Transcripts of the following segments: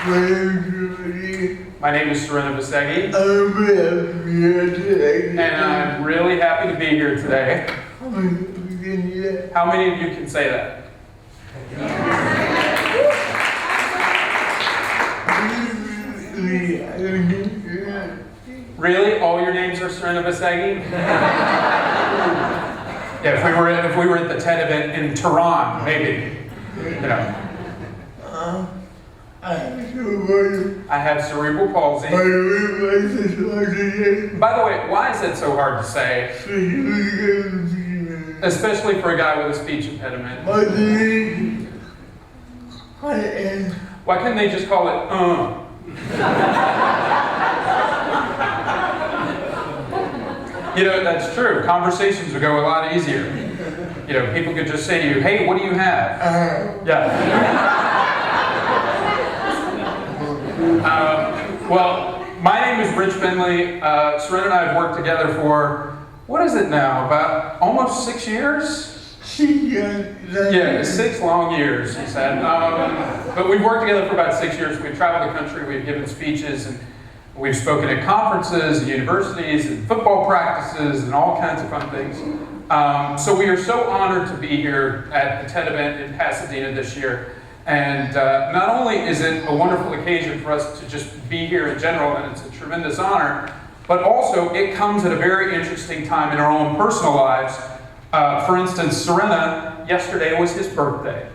My name is Sourena Vasseghi, and I'm really happy to be here today. How many of you can say that? Really? All your names are Sourena Vasseghi? Yeah, if we were at the TED event in Tehran, maybe. You know. I have cerebral palsy. By the way, why is it so hard to say? Especially for a guy with a speech impediment. Why couldn't they just call it You know, that's true. Conversations would go a lot easier. You know, people could just say to you, hey, what do you have? Yeah. Well, my name is Finley. Sourena and I have worked together for, what is it now, about almost 6 years? Yeah, 6 long years, he said. But we've worked together for about 6 years. We've traveled the country, we've given speeches, and we've spoken at conferences and universities and football practices and all kinds of fun things. So we are so honored to be here at the TED event in Pasadena this year. And not only is it a wonderful occasion for us to just be here in general, and it's a tremendous honor, but also it comes at a very interesting time in our own personal lives. For instance, Sourena, yesterday was his birthday.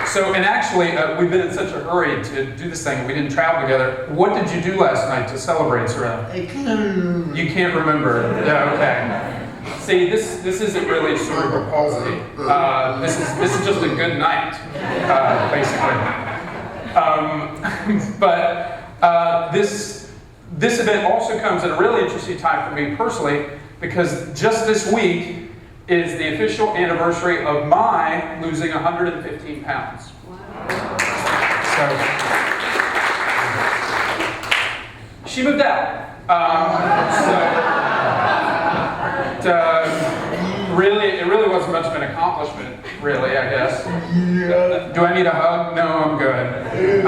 So, and actually, we've been in such a hurry to do this thing, we didn't travel together. What did you do last night to celebrate, Sourena? I can't remember. You can't remember? Yeah, okay. See, this isn't really cerebral palsy. This is just a good night, basically. This event also comes at a really interesting time for me personally, because just this week is the official anniversary of my losing 115 pounds. Wow. So, she moved out. It really wasn't much of an accomplishment, really, I guess. Do I need a hug? No, I'm good.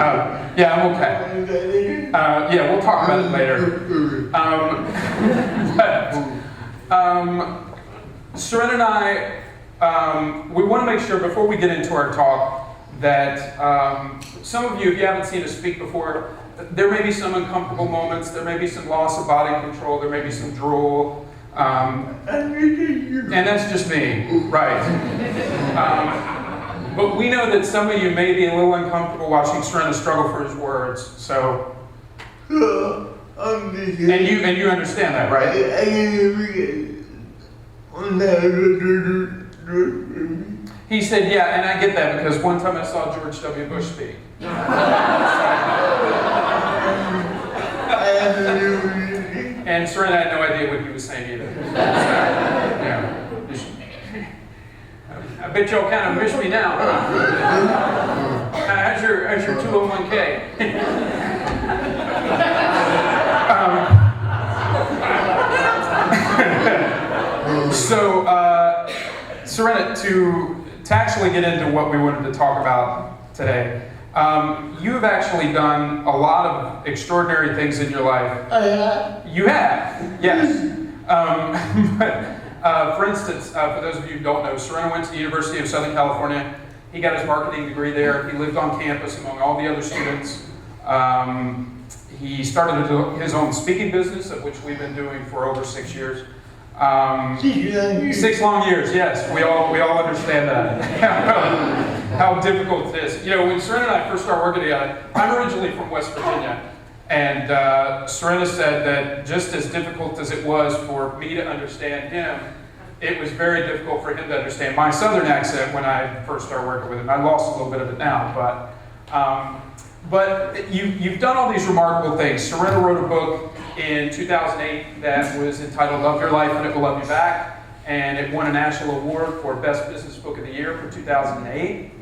Yeah, I'm okay. Yeah, we'll talk about it later. Sourena and I, we want to make sure before we get into our talk that some of you, if you haven't seen us speak before, there may be some uncomfortable moments, there may be some loss of body control, there may be some drool. And that's just me, right. But we know that some of you may be a little uncomfortable watching Sourena struggle for his words, so. And you understand that, right? He said, yeah, and I get that because one time I saw George W. Bush speak. And Sourena had no idea what he was saying either. So, yeah. I bet y'all kind of miss me now. How's your 201k? So, Sourena, to actually get into what we wanted to talk about today, you've actually done a lot of extraordinary things in your life. You have, yes. For instance, for those of you who don't know, Sourena went to the University of Southern California. He got his marketing degree there. He lived on campus among all the other students. He started his own speaking business, of which we've been doing for over 6 years. 6 long years, yes. We all understand that. How difficult it is. You know, when Sourena and I first started working together, I'm originally from West Virginia, and Sourena said that just as difficult as it was for me to understand him, it was very difficult for him to understand my Southern accent when I first started working with him. I lost a little bit of it now, but you've done all these remarkable things. Sourena wrote a book in 2008 that was entitled Love Your Life and It Will Love You Back, and it won a national award for Best Business Book of the Year for 2008.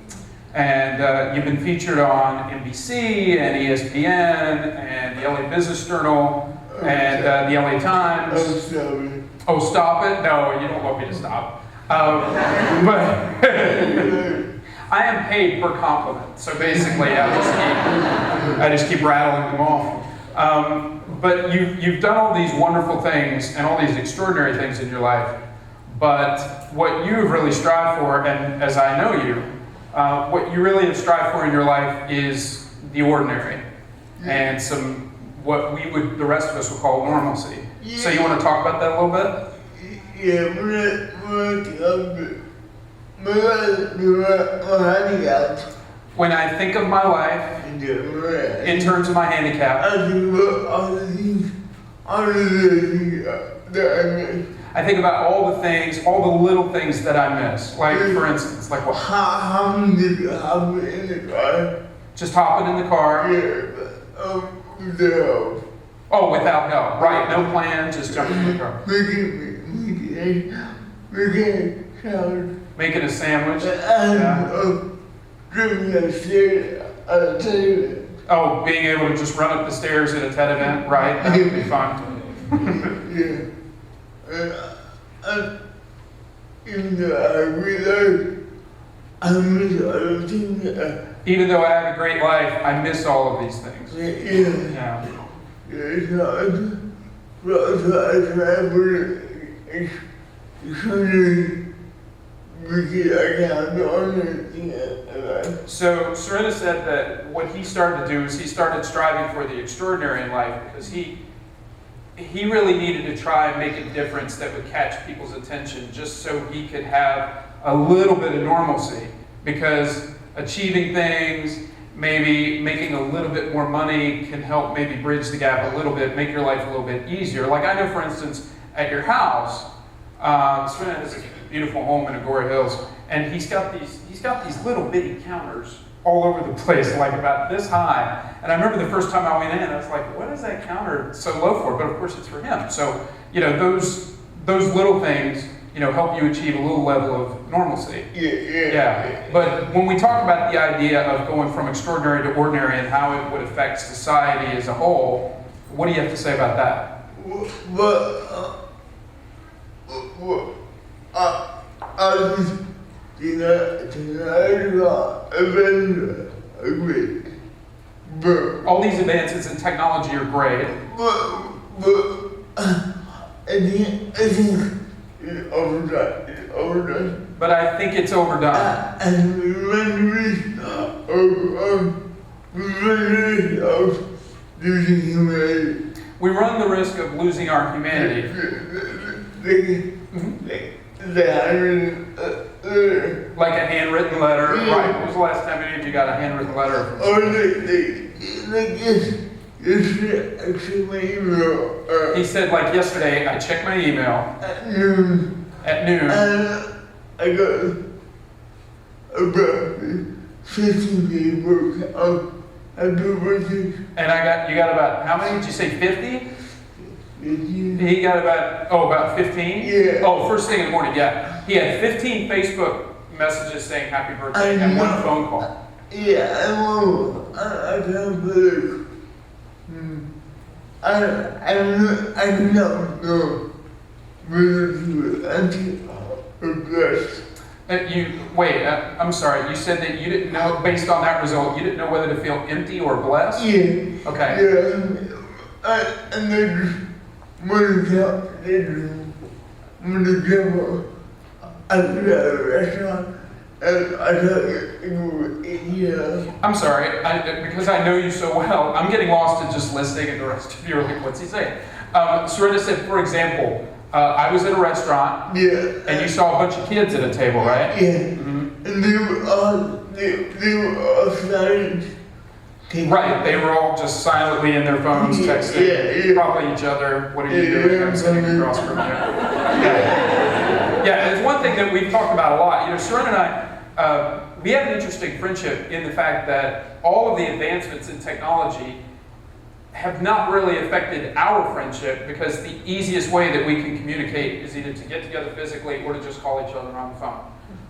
And you've been featured on NBC and ESPN and the LA Business Journal and the LA Times. Oh, stop it. Oh, stop it? No, you don't want me to stop. But I am paid per compliment, so basically I just keep rattling them off. But you've done all these wonderful things and all these extraordinary things in your life, but what you've really strived for, and as I know you, what you really have strived for in your life is the ordinary, and what the rest of us would call normalcy. Yeah. So you want to talk about that a little bit? Yeah, when I think of my life in terms of my handicap, I think about all the things, all the little things that I miss. Like, for instance, like what? Hopping in the car. Just hopping in the car. Yeah, without. Oh, without help. Right, no plan, just jumping in the car. Making a sandwich. Oh, being able to just run up the stairs at a TED event, right? That would be fun. Even though I have a great life, I miss all of these things. Yeah. So Sourena said that what he started to do is he started striving for the extraordinary in life because he really needed to try and make a difference that would catch people's attention just so he could have a little bit of normalcy, because achieving things, maybe making a little bit more money can help maybe bridge the gap a little bit, make your life a little bit easier. Like I know, for instance, at your house, Sourena has this beautiful home in Agora Hills, and he's got these little bitty counters all over the place, like about this high. And I remember the first time I went in, I was like, what is that counter so low for? But of course it's for him. So, those little things, help you achieve a little level of normalcy. Yeah. But when we talk about the idea of going from extraordinary to ordinary and how it would affect society as a whole, what do you have to say about that? All these advances in technology are great. But I think it's overdone. We run the risk of losing our humanity. Like a handwritten letter, right? When was the last time any of you got a handwritten letter from someone? He said, like yesterday, I checked my email at noon. I got about 50 people. And you got about, how many did you say, 50? He got about 15? Yeah. Oh, first thing in the morning, yeah. He had 15 Facebook messages saying happy birthday and one phone call. Yeah, I can't believe. I don't know I'm sorry, you said that you didn't know, based on that result, you didn't know whether to feel empty or blessed? Yeah. Okay. Yeah, and then when the devil at the restaurant, and I thought, I'm sorry, because I know you so well, I'm getting lost in just listening, and the rest of you are like, what's he saying? Sourena said, for example, I was at a restaurant, and you saw a bunch of kids at a table, right? Yeah. Mm-hmm. And they were all silent. Right, they were all just silently in their phones texting, probably each other. What are you doing? I'm sitting across from you. Yeah, it's one thing that we've talked about a lot. Sourena and I, we have an interesting friendship in the fact that all of the advancements in technology have not really affected our friendship, because the easiest way that we can communicate is either to get together physically or to just call each other on the phone.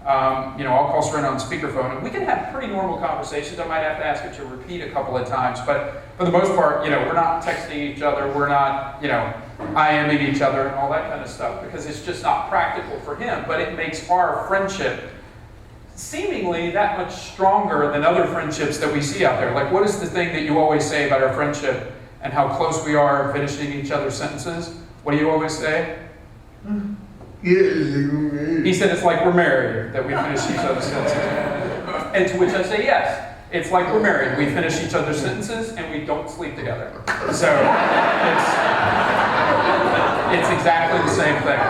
I'll call Sourena on speakerphone, and we can have pretty normal conversations. I might have to ask her to repeat a couple of times, but for the most part, we're not texting each other. We're not, IMing each other and all that kind of stuff because it's just not practical for him. But it makes our friendship seemingly that much stronger than other friendships that we see out there. Like, what is the thing that you always say about our friendship and how close we are finishing each other's sentences? What do you always say? He said it's like we're married, that we finish each other's sentences. And to which I say yes. It's like we're married. We finish each other's sentences and we don't sleep together. So it's exactly the same thing.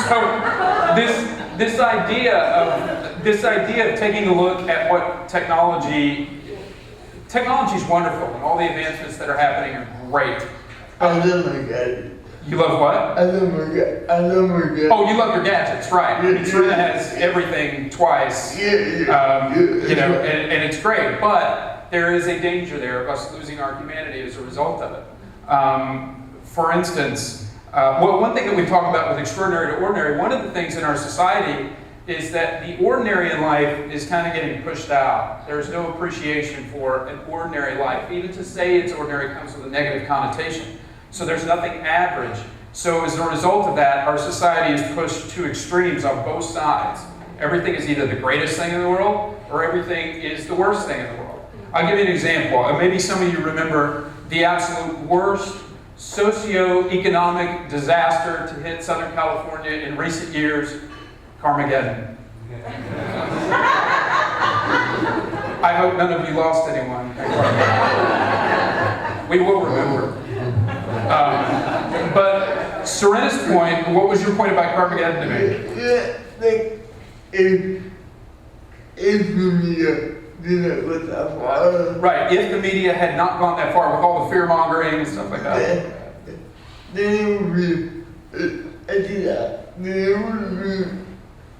So this idea of taking a look at what technology is wonderful, and all the advancements that are happening are great. I love my gadgets. You love what? I love my gadgets. Oh, you love your gadgets, right? I mean, Sourena has everything twice. You know, and it's great. But there is a danger there of us losing our humanity as a result of it. For instance, well, one thing that we talk about with extraordinary to ordinary, one of the things in our society is that the ordinary in life is kind of getting pushed out. There's no appreciation for an ordinary life. Even to say it's ordinary comes with a negative connotation. So there's nothing average. So as a result of that, our society is pushed to extremes on both sides. Everything is either the greatest thing in the world or everything is the worst thing in the world. I'll give you an example. Maybe some of you remember the absolute worst socio-economic disaster to hit Southern California in recent years, Carmageddon. I hope none of you lost anyone at Carmageddon. We will remember. But Sorena's point, what was your point about Carmageddon to me? Yeah, like, if the media didn't go that far. Right, if the media had not gone that far with all the fear-mongering and stuff like that. Then it would be,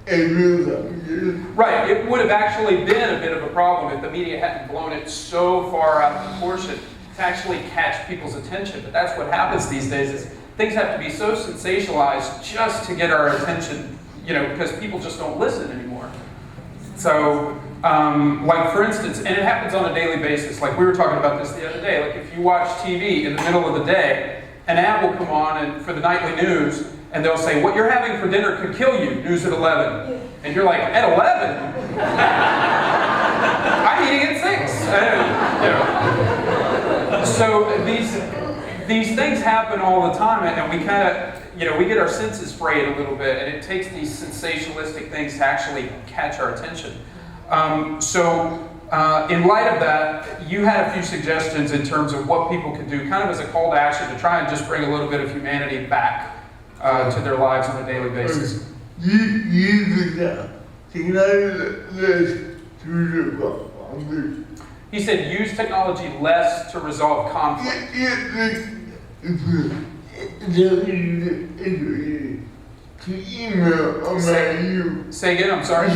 a real thing. Right, it would have actually been a bit of a problem if the media hadn't blown it so far out of proportion to actually catch people's attention. But that's what happens these days, is things have to be so sensationalized just to get our attention, you know, because people just don't listen anymore. So, like for instance, and it happens on a daily basis, like we were talking about this the other day, like if you watch TV in the middle of the day, an ad will come on and for the nightly news, and they'll say, what you're having for dinner could kill you, news at 11. And you're like, at 11? I'm eating at 6. You know. So these things happen all the time, and we kind of, you know, we get our senses frayed a little bit, and it takes these sensationalistic things to actually catch our attention. In light of that, you had a few suggestions in terms of what people could do, kind of as a call to action to try and just bring a little bit of humanity back to their lives on a daily basis. He said use technology less to resolve conflict. Say again, I'm sorry.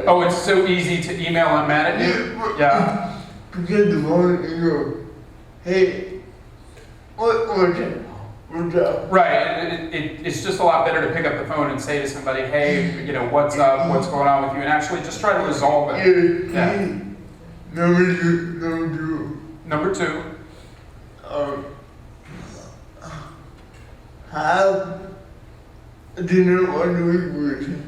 Oh, it's so easy to email I'm mad at you? Yeah. Because the phone and go, hey, what's up? Right, and it's just a lot better to pick up the phone and say to somebody, hey, you know, what's up, what's going on with you, and actually just try to resolve it. Yeah. Number two. Have dinner once a week with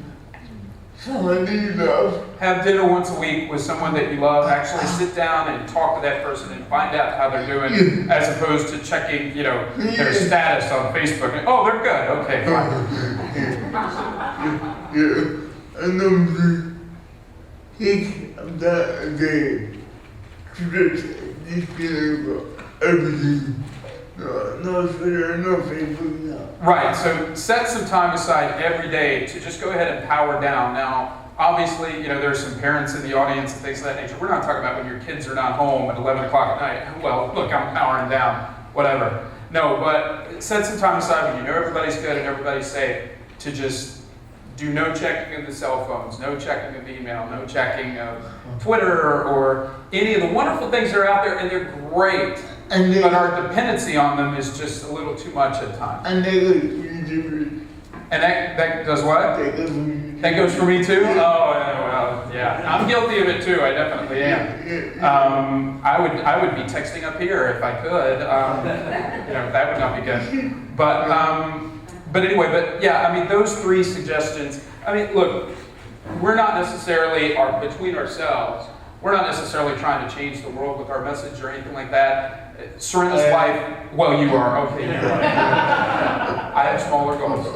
somebody you love. Have dinner once a week with someone that you love. Actually sit down and talk to that person and find out how they're doing, as opposed to checking, you know, their status on Facebook. And, oh, they're good. Okay, fine. Yeah. And number three, take that day to just feeling about everything. No Twitter, no Facebook, no. Right, so set some time aside every day to just go ahead and power down. Now, obviously, you know, there's some parents in the audience and things of that nature. We're not talking about when your kids are not home at 11 o'clock at night. Well, look, I'm powering down, whatever. No, but set some time aside when you know everybody's good and everybody's safe to just do no checking of the cell phones, no checking of email, no checking of Twitter or any of the wonderful things that are out there, and they're great. But our dependency on them is just a little too much at times. And they look really different. And that does what? They look really That goes for me too? Oh, well, yeah. I'm guilty of it too. I definitely am. I would be texting up here if I could. That would not be good. But anyway, but yeah, I mean, those three suggestions. I mean, look, we're not necessarily, between ourselves, we're not necessarily trying to change the world with our message or anything like that. Serena's life, well, you are. Okay, you're right. I have smaller goals.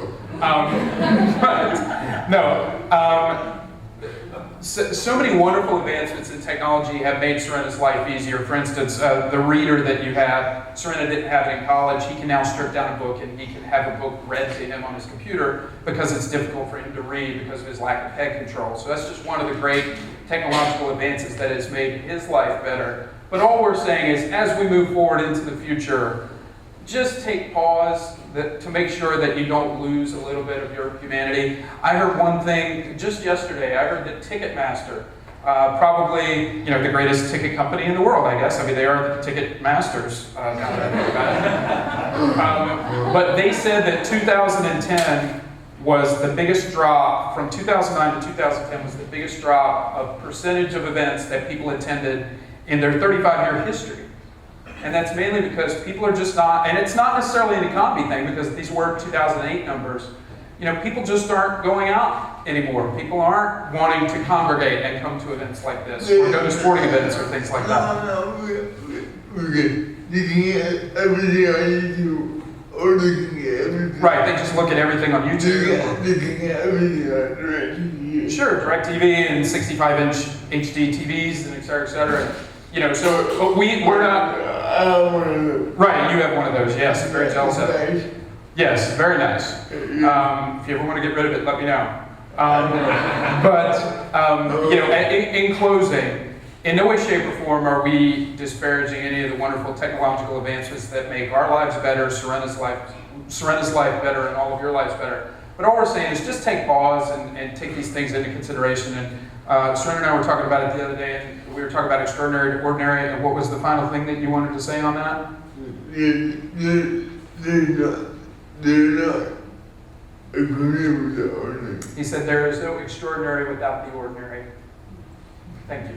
So many wonderful advancements in technology have made Serena's life easier. For instance, the reader that you have, Sourena didn't have it in college. He can now strip down a book and he can have a book read to him on his computer because it's difficult for him to read because of his lack of head control. So that's just one of the great technological advances that has made his life better. But all we're saying is, as we move forward into the future, just take pause to make sure that you don't lose a little bit of your humanity. I heard one thing just yesterday. I heard that Ticketmaster, probably the greatest ticket company in the world, I guess. I mean, they are the ticket masters. Now that I think about it. But they said that 2010 was the biggest drop, from 2009 to 2010 was the biggest drop of percentage of events that people attended in their 35-year history. And that's mainly because people are just not, and it's not necessarily an economy thing because these were 2008 numbers. People just aren't going out anymore. People aren't wanting to congregate and come to events like this or go to sporting events or things like that. No, we're good. Looking at everything on YouTube or looking at everything. Right, they just look at everything on YouTube. Looking at everything on DirecTV. Sure, DirecTV and 65-inch HD TVs and et cetera, so we're not. I have one of those. Right, you have one of those, yes. I'm very jealous of it. Nice. Yes, very nice. If you ever want to get rid of it, let me know. In closing, in no way, shape, or form are we disparaging any of the wonderful technological advancements that make our lives better, Serena's life better, and all of your lives better. But all we're saying is just take pause and take these things into consideration. And Sourena and I were talking about it the other day, and we were talking about extraordinary to ordinary, and what was the final thing that you wanted to say on that? They're not agreeing with the ordinary. He said there is no extraordinary without the ordinary. Thank you.